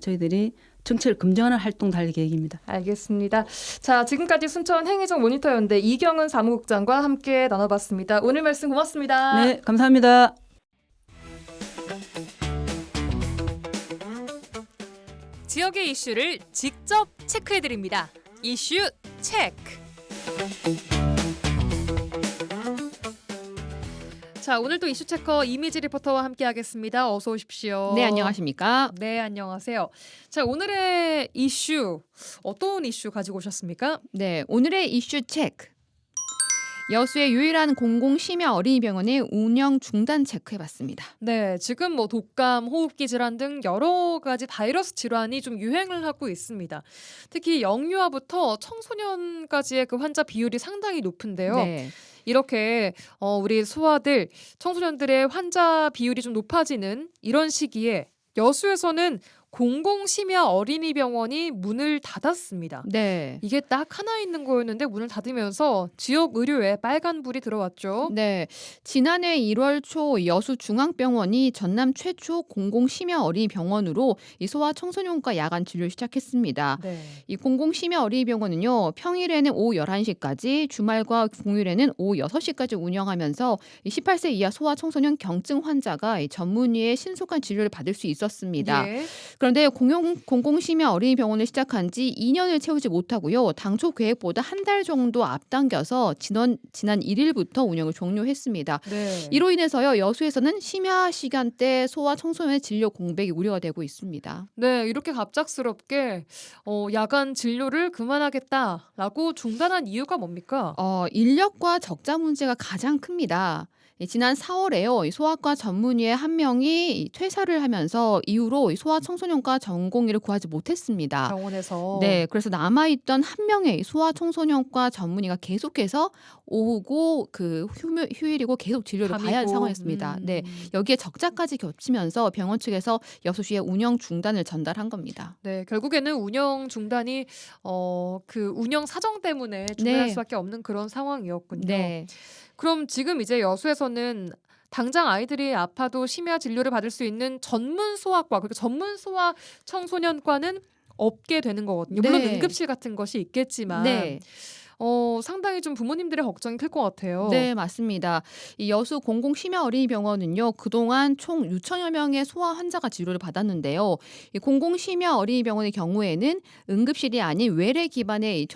저희들이 정책을 검증하는 활동도 할 계획입니다. 알겠습니다. 자, 지금까지 순천 행정 모니터연대 이경은 사무국장과 함께 나눠봤습니다. 오늘 말씀 고맙습니다. 네, 감사합니다. 지역의 이슈를 직접 체크해드립니다. 이슈 체크. 자, 오늘도 이슈 체커 이미지 리포터와 함께하겠습니다. 어서 오십시오. 네, 안녕하십니까? 네, 안녕하세요. 자, 오늘의 이슈 어떤 이슈 가지고 오셨습니까? 네, 오늘의 이슈 체크. 여수의 유일한 공공심야 어린이병원의 운영 중단 체크해봤습니다. 네, 지금 뭐 독감, 호흡기 질환 등 여러 가지 바이러스 질환이 좀 유행을 하고 있습니다. 특히 영유아부터 청소년까지의 그 환자 비율이 상당히 높은데요. 네. 이렇게 우리 소아들, 청소년들의 환자 비율이 좀 높아지는 이런 시기에 여수에서는 공공심야 어린이병원이 문을 닫았습니다. 네. 이게 딱 하나 있는 거였는데 문을 닫으면서 지역 의료에 빨간불이 들어왔죠. 네. 지난해 1월 초 여수중앙병원이 전남 최초 공공심야 어린이병원으로 이 소아 청소년과 야간 진료를 시작했습니다. 네. 이 공공심야 어린이병원은요. 평일에는 오후 11시까지, 주말과 공휴일에는 오후 6시까지 운영하면서 이 18세 이하 소아 청소년 경증 환자가 이 전문의의 신속한 진료를 받을 수 있었습니다. 예. 그런데 공공심야 어린이병원을 시작한 지 2년을 채우지 못하고요. 당초 계획보다 한 달 정도 앞당겨서 지난 1일부터 운영을 종료했습니다. 네. 이로 인해서요. 여수에서는 심야 시간대 소아 청소년의 진료 공백이 우려가 되고 있습니다. 네, 이렇게 갑작스럽게 야간 진료를 그만하겠다라고 중단한 이유가 뭡니까? 인력과 적자 문제가 가장 큽니다. 지난 4월에요. 소아과 전문의의 한 명이 퇴사를 하면서 이후로 소아 청소년과 전공의를 구하지 못했습니다. 병원에서. 네, 그래서 남아있던 한 명의 소아 청소년과 전문의가 계속해서 오후고 그 휴일이고 계속 진료를 봐야 하는 상황이었습니다. 네, 여기에 적자까지 겹치면서 병원 측에서 여수시에 운영 중단을 전달한 겁니다. 네, 결국에는 운영 중단이 그 운영 사정 때문에 중단할 네. 수밖에 없는 그런 상황이었군요. 네. 그럼 지금 이제 여수에서는 당장 아이들이 아파도 심야 진료를 받을 수 있는 전문 소아과, 그러니까 전문 소아 청소년과는 없게 되는 거거든요. 물론 네. 응급실 같은 것이 있겠지만 네. 상당히 좀 부모님들의 걱정이 클 것 같아요. 네, 맞습니다. 이 여수 공공심야 어린이병원은요, 그동안 총 6천여 명의 소아 환자가 진료를 받았는데요. 이 공공심야 어린이병원의 경우에는 응급실이 아닌 외래 기반의 이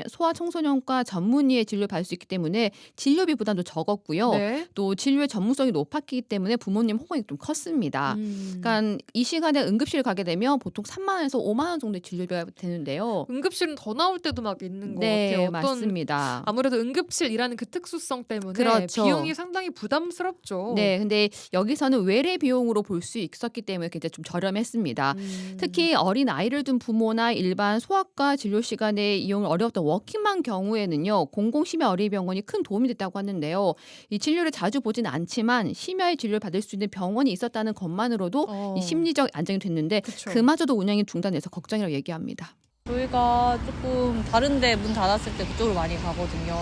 소아 청소년과 전문의의 진료를 받을 수 있기 때문에 진료비 부담도 적었고요. 네. 또 진료의 전문성이 높았기 때문에 부모님 호응이 좀 컸습니다. 그러니까 이 시간에 응급실 가게 되면 보통 3만 원에서 5만 원 정도의 진료비가 되는데요. 응급실은 더 나올 때도 막 있는 것 네, 같아요. 맞습니다. 아무래도 응급실이라는 그 특수성 때문에 그렇죠. 비용이 상당히 부담스럽죠. 네, 근데 여기서는 외래 비용으로 볼 수 있었기 때문에 굉장히 좀 저렴했습니다. 특히 어린 아이를 둔 부모나 일반 소아과 진료 시간에 이용을 어려웠던 워킹맘 경우에는요, 공공심야 어린이병원이 큰 도움이 됐다고 하는데요. 이 진료를 자주 보진 않지만 심야의 진료를 받을 수 있는 병원이 있었다는 것만으로도 이 심리적 안정이 됐는데 그쵸. 그마저도 운영이 중단돼서 걱정이라고 얘기합니다. 저희가 조금 다른데 문 닫았을 때 그쪽으로 많이 가거든요.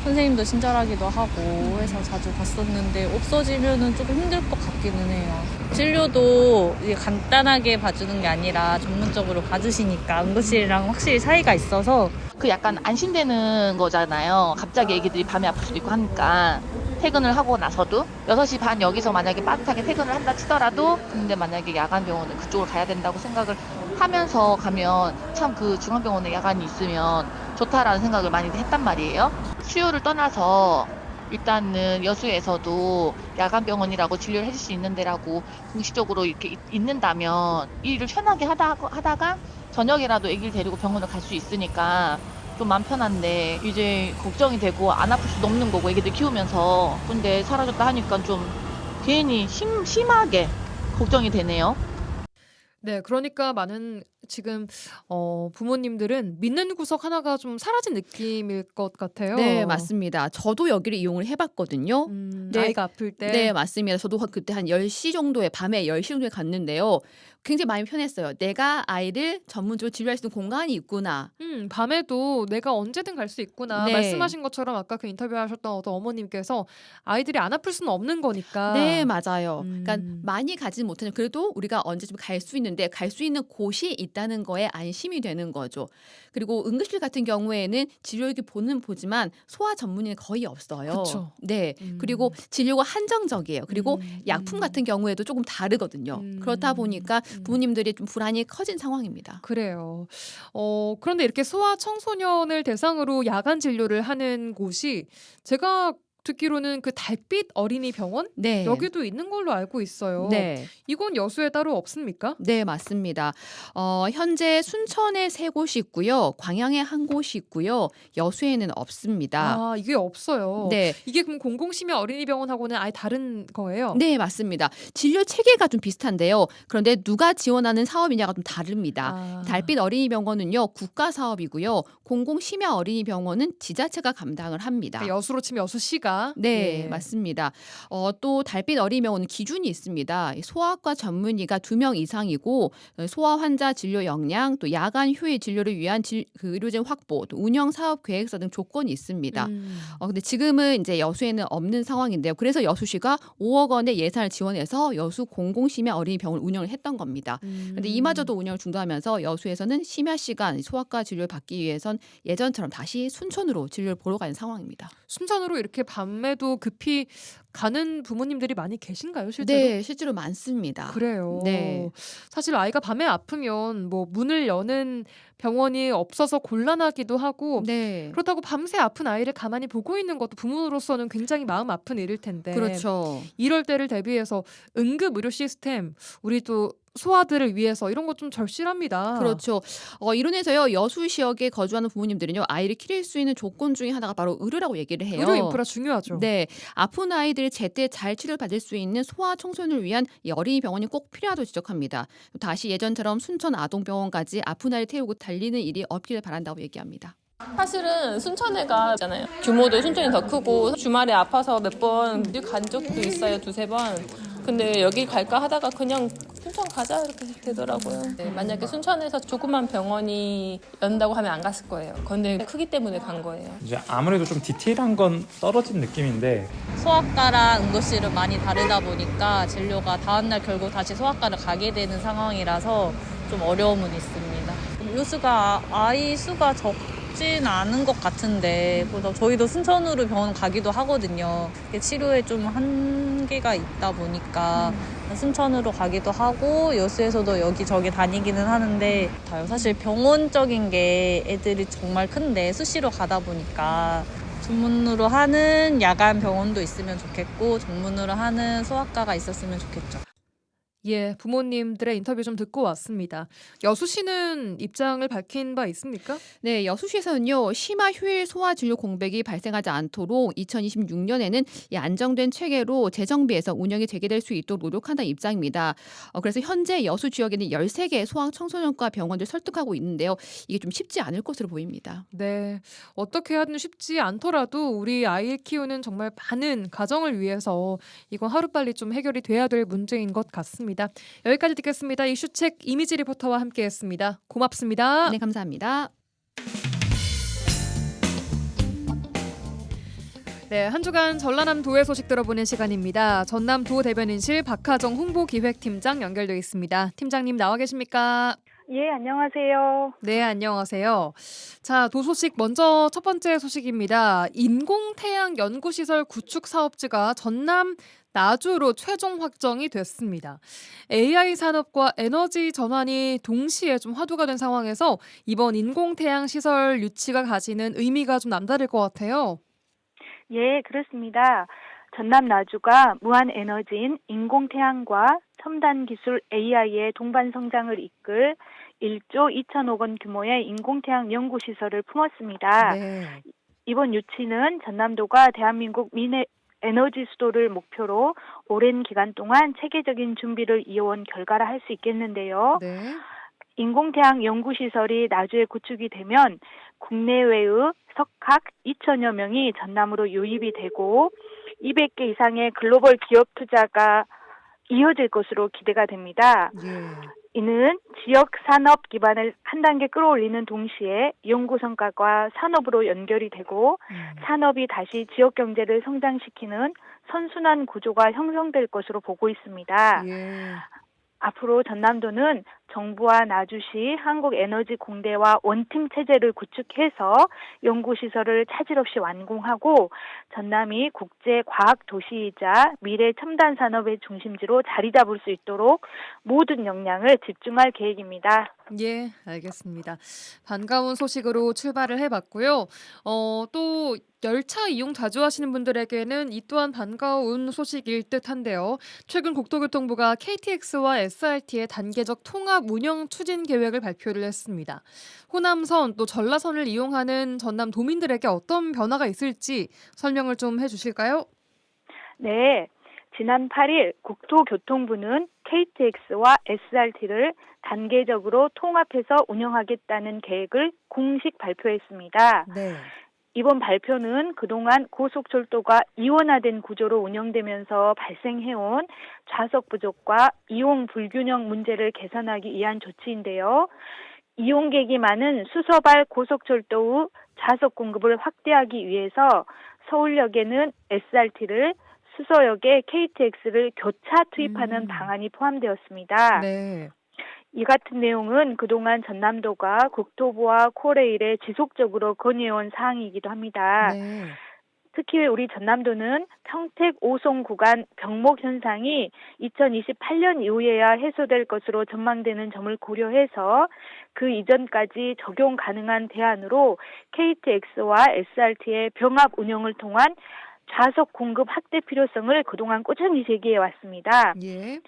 선생님도 친절하기도 하고 해서 자주 갔었는데 없어지면은 조금 힘들 것 같기는 해요. 진료도 이제 간단하게 봐주는 게 아니라 전문적으로 봐주시니까 응급실이랑 확실히 차이가 있어서 그 약간 안심되는 거잖아요. 갑자기 애기들이 밤에 아플 수도 있고 하니까 퇴근을 하고 나서도 6시 반 여기서 만약에 빠듯하게 퇴근을 한다 치더라도 근데 만약에 야간병원은 그쪽으로 가야 된다고 생각을 하면서 가면 참 그 중앙병원에 야간이 있으면 좋다라는 생각을 많이 했단 말이에요. 수요를 떠나서 일단은 여수에서도 야간 병원이라고 진료를 해줄 수 있는 데라고 공식적으로 이렇게 있는다면 일을 편하게 하다가 저녁이라도 아기를 데리고 병원을 갈 수 있으니까 좀 마음 편한데 이제 걱정이 되고 안 아플 수도 없는 거고 애기들 키우면서 근데 사라졌다 하니까 좀 괜히 심하게 걱정이 되네요. 네, 그러니까 많은 지금 부모님들은 믿는 구석 하나가 좀 사라진 느낌일 것 같아요. 네, 맞습니다. 저도 여기를 이용을 해봤거든요. 네. 아이가 아플 때. 네, 맞습니다. 저도 그때 한 10시 정도에 밤에 10시 정도에 갔는데요. 굉장히 마음이 편했어요. 내가 아이를 전문적으로 진료할 수 있는 공간이 있구나. 밤에도 내가 언제든 갈 수 있구나. 네. 말씀하신 것처럼 아까 그 인터뷰하셨던 어떤 어머님께서 아이들이 안 아플 수는 없는 거니까. 네, 맞아요. 음. 그러니까 많이 가지는 못하는 그래도 우리가 언제쯤 갈 수 있는데 갈 수 있는 곳이 있다는 거에 안심이 되는 거죠. 그리고 응급실 같은 경우에는 진료기 보지만 소아 전문의는 거의 없어요. 그쵸. 네. 그리고 진료가 한정적이에요. 그리고 약품 음. 같은 경우에도 조금 다르거든요. 그렇다 보니까 부모님들이 좀 불안이 커진 상황입니다. 그래요. 그런데 이렇게 소아 청소년을 대상으로 야간 진료를 하는 곳이 제가 듣기로는 그 달빛 어린이 병원 네. 여기도 있는 걸로 알고 있어요. 네. 이건 여수에 따로 없습니까? 네, 맞습니다. 현재 순천에 3곳이 있고요. 광양에 1곳이 있고요. 여수에는 없습니다. 아, 이게 없어요. 네. 이게 그럼 공공심야 어린이병원하고는 아예 다른 거예요? 네, 맞습니다. 진료 체계가 좀 비슷한데요. 그런데 누가 지원하는 사업이냐가 좀 다릅니다. 아. 달빛 어린이병원은요, 국가 사업이고요. 공공심야 어린이병원은 지자체가 감당을 합니다. 그러니까 여수로 치면 여수시가. 네, 예. 맞습니다. 또 달빛 어린이병원은 기준이 있습니다. 소아과 전문의가 2명 이상이고 소아 환자 진료 역량, 또 야간 휴일 진료를 위한 그 의료진 확보, 또 운영 사업 계획서 등 조건이 있습니다. 근데 지금은 이제 여수에는 없는 상황인데요. 그래서 여수시가 5억 원의 예산을 지원해서 여수 공공심야 어린이병원을 운영을 했던 겁니다. 그런데 이마저도 운영을 중단하면서 여수에서는 심야 시간 소아과 진료를 받기 위해선 예전처럼 다시 순천으로 진료를 보러 가는 상황입니다. 순천으로 이렇게 밤에도 급히 가는 부모님들이 많이 계신가요, 실제로? 네, 실제로 많습니다. 그래요. 네. 사실 아이가 밤에 아프면 뭐 문을 여는 병원이 없어서 곤란하기도 하고 네. 그렇다고 밤새 아픈 아이를 가만히 보고 있는 것도 부모로서는 굉장히 마음 아픈 일일 텐데 그렇죠. 이럴 때를 대비해서 응급 의료 시스템 우리 또 소아들을 위해서 이런 거 좀 절실합니다. 그렇죠. 이론에서요 여수 지역에 거주하는 부모님들은요 아이를 기를 수 있는 조건 중에 하나가 바로 의료라고 얘기를 해요. 의료 인프라 중요하죠. 네, 아픈 아이들이 제때 잘 치료를 받을 수 있는 소아 청소년을 위한 이 어린이 병원이 꼭 필요하다고 지적합니다. 다시 예전처럼 순천 아동병원까지 아픈 아이를 태우고 달리는 일이 없기를 바란다고 얘기합니다. 사실은 순천에가 있잖아요. 규모도 순천이 더 크고 주말에 아파서 몇 번 간 적도 있어요. 2-3번. 근데 여기 갈까 하다가 그냥 순천 가자 이렇게 되더라고요. 네, 만약에 순천에서 조그만 병원이 연다고 하면 안 갔을 거예요. 근데 크기 때문에 간 거예요. 이제 아무래도 좀 디테일한 건 떨어진 느낌인데 소아과랑 응급실은 많이 다르다 보니까 진료가 다음날 결국 다시 소아과를 가게 되는 상황이라서 좀 어려움은 있습니다. 여수가 아이 수가 적진 않은 것 같은데 그래서 저희도 순천으로 병원 가기도 하거든요. 치료에 좀 한계가 있다 보니까 순천으로 가기도 하고 여수에서도 여기저기 다니기는 하는데 사실 병원적인 게 애들이 정말 큰데 수시로 가다 보니까 전문으로 하는 야간 병원도 있으면 좋겠고 전문으로 하는 소아과가 있었으면 좋겠죠. 예, 부모님들의 인터뷰 좀 듣고 왔습니다. 여수시는 입장을 밝힌 바 있습니까? 네, 여수시에서는요 심화 휴일 소아 진료 공백이 발생하지 않도록 2026년에는 이 안정된 체계로 재정비해서 운영이 재개될 수 있도록 노력한다는 입장입니다. 그래서 현재 여수 지역에는 13개의 소아 청소년과 병원들 설득하고 있는데요. 이게 좀 쉽지 않을 것으로 보입니다. 네, 어떻게 하든 쉽지 않더라도 우리 아이 키우는 정말 많은 가정을 위해서 이건 하루빨리 좀 해결이 돼야 될 문제인 것 같습니다. 여기까지 듣겠습니다. 이슈책 이미지 리포터와 함께했습니다. 고맙습니다. 네, 감사합니다. 네, 한 주간 전라남도의 소식 들어보는 시간입니다. 전남도 대변인실 박하정 홍보기획팀장 연결되어 있습니다. 팀장님 나와 계십니까? 예, 안녕하세요. 네, 안녕하세요. 자, 도소식 먼저 첫 번째 소식입니다. 인공태양 연구시설 구축 사업지가 전남 나주로 최종 확정이 됐습니다. AI 산업과 에너지 전환이 동시에 좀 화두가 된 상황에서 이번 인공태양 시설 유치가 가지는 의미가 좀 남다를 것 같아요. 예, 그렇습니다. 전남 나주가 무한 에너지인 인공태양과 첨단 기술 AI의 동반 성장을 이끌 1조 2천억 원 규모의 인공태양 연구시설을 품었습니다. 네. 이번 유치는 전남도가 대한민국 미래 에너지 수도를 목표로 오랜 기간 동안 체계적인 준비를 이어온 결과라 할 수 있겠는데요. 네. 인공태양 연구시설이 나주에 구축이 되면 국내외의 석학 2천여 명이 전남으로 유입이 되고 200개 이상의 글로벌 기업 투자가 이어질 것으로 기대가 됩니다. 예. 이는 지역 산업 기반을 한 단계 끌어올리는 동시에 연구 성과가 산업으로 연결이 되고 산업이 다시 지역 경제를 성장시키는 선순환 구조가 형성될 것으로 보고 있습니다. 예. 앞으로 전남도는 정부와 나주시 한국에너지공대와 원팀 체제를 구축해서 연구시설을 차질 없이 완공하고 전남이 국제과학도시이자 미래 첨단 산업의 중심지로 자리 잡을 수 있도록 모든 역량을 집중할 계획입니다. 예, 알겠습니다. 반가운 소식으로 출발을 해봤고요. 또 열차 이용 자주 하시는 분들에게는 이 또한 반가운 소식일 듯한데요. 최근 국토교통부가 KTX와 SRT의 단계적 통합 운영 추진 계획을 발표를 했습니다. 호남선 또 전라선을 이용하는 전남 도민들에게 어떤 변화가 있을지 설명을 좀 해주실까요? 네, 지난 8일 국토교통부는 KTX와 SRT를 단계적으로 통합해서 운영하겠다는 계획을 공식 발표했습니다. 네. 이번 발표는 그동안 고속철도가 이원화된 구조로 운영되면서 발생해온 좌석 부족과 이용 불균형 문제를 개선하기 위한 조치인데요. 이용객이 많은 수서발 고속철도 후 좌석 공급을 확대하기 위해서 서울역에는 SRT를 수서역에 KTX를 교차 투입하는 방안이 포함되었습니다. 네. 이 같은 내용은 그동안 전남도가 국토부와 코레일에 지속적으로 건의해온 사항이기도 합니다. 네. 특히 우리 전남도는 평택 오송 구간 병목 현상이 2028년 이후에야 해소될 것으로 전망되는 점을 고려해서 그 이전까지 적용 가능한 대안으로 KTX와 SRT의 병합 운영을 통한 좌석 공급 확대 필요성을 그동안 꾸준히 제기해 왔습니다. 예.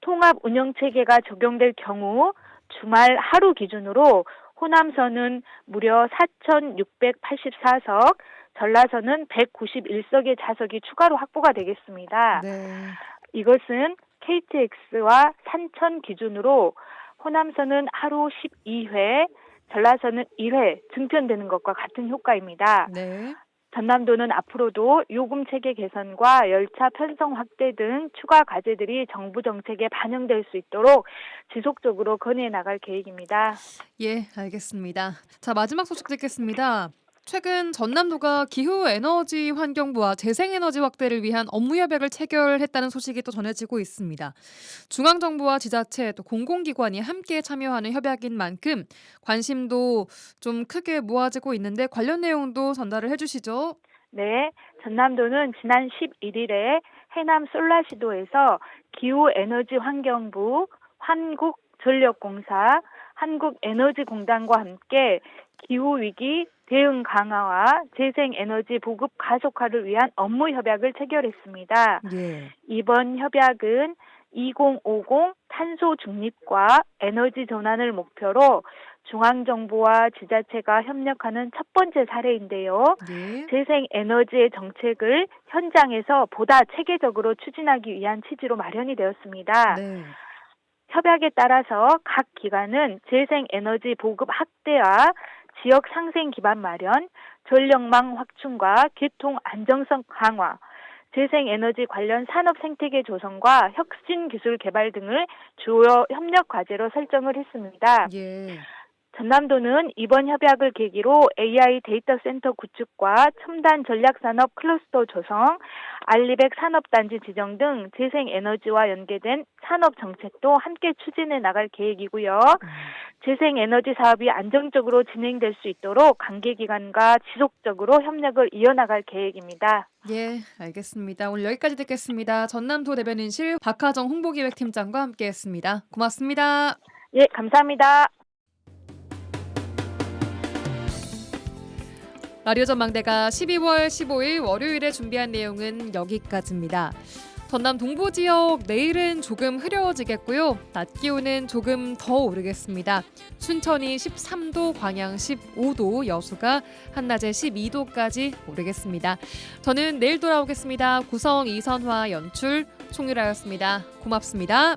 통합 운영 체계가 적용될 경우 주말 하루 기준으로 호남선은 무려 4,684석, 전라선은 191석의 좌석이 추가로 확보가 되겠습니다. 네. 이것은 KTX와 산천 기준으로 호남선은 하루 12회, 전라선은 1회 증편되는 것과 같은 효과입니다. 네. 전남도는 앞으로도 요금 체계 개선과 열차 편성 확대 등 추가 과제들이 정부 정책에 반영될 수 있도록 지속적으로 건의해 나갈 계획입니다. 예, 알겠습니다. 자, 마지막 소식 듣겠습니다. 최근 전남도가 기후에너지환경부와 재생에너지 확대를 위한 업무 협약을 체결했다는 소식이 또 전해지고 있습니다. 중앙정부와 지자체 또 공공기관이 함께 참여하는 협약인 만큼 관심도 좀 크게 모아지고 있는데 관련 내용도 전달을 해주시죠. 네, 전남도는 지난 11일에 해남 솔라시도에서 기후에너지환경부, 한국전력공사, 한국에너지공단과 함께 기후위기 대응 강화와 재생에너지 보급 가속화를 위한 업무 협약을 체결했습니다. 예. 이번 협약은 2050 탄소 중립과 에너지 전환을 목표로 중앙정부와 지자체가 협력하는 첫 번째 사례인데요. 예. 재생에너지의 정책을 현장에서 보다 체계적으로 추진하기 위한 취지로 마련이 되었습니다. 네. 협약에 따라서 각 기관은 재생에너지 보급 확대와 지역 상생 기반 마련, 전력망 확충과 교통 안정성 강화, 재생에너지 관련 산업 생태계 조성과 혁신 기술 개발 등을 주요 협력 과제로 설정을 했습니다. 예. 전남도는 이번 협약을 계기로 AI 데이터 센터 구축과 첨단 전략산업 클러스터 조성, 알리백 산업단지 지정 등 재생에너지와 연계된 산업 정책도 함께 추진해 나갈 계획이고요. 재생에너지 사업이 안정적으로 진행될 수 있도록 관계기관과 지속적으로 협력을 이어나갈 계획입니다. 예, 알겠습니다. 오늘 여기까지 듣겠습니다. 전남도 대변인실 박하정 홍보기획팀장과 함께했습니다. 고맙습니다. 예, 감사합니다. 라디오 전망대가 12월 15일 월요일에 준비한 내용은 여기까지입니다. 전남 동부 지역 내일은 조금 흐려지겠고요. 낮 기온은 조금 더 오르겠습니다. 순천이 13도, 광양 15도, 여수가 한낮에 12도까지 오르겠습니다. 저는 내일 돌아오겠습니다. 구성 이선화 연출 송유라였습니다. 고맙습니다.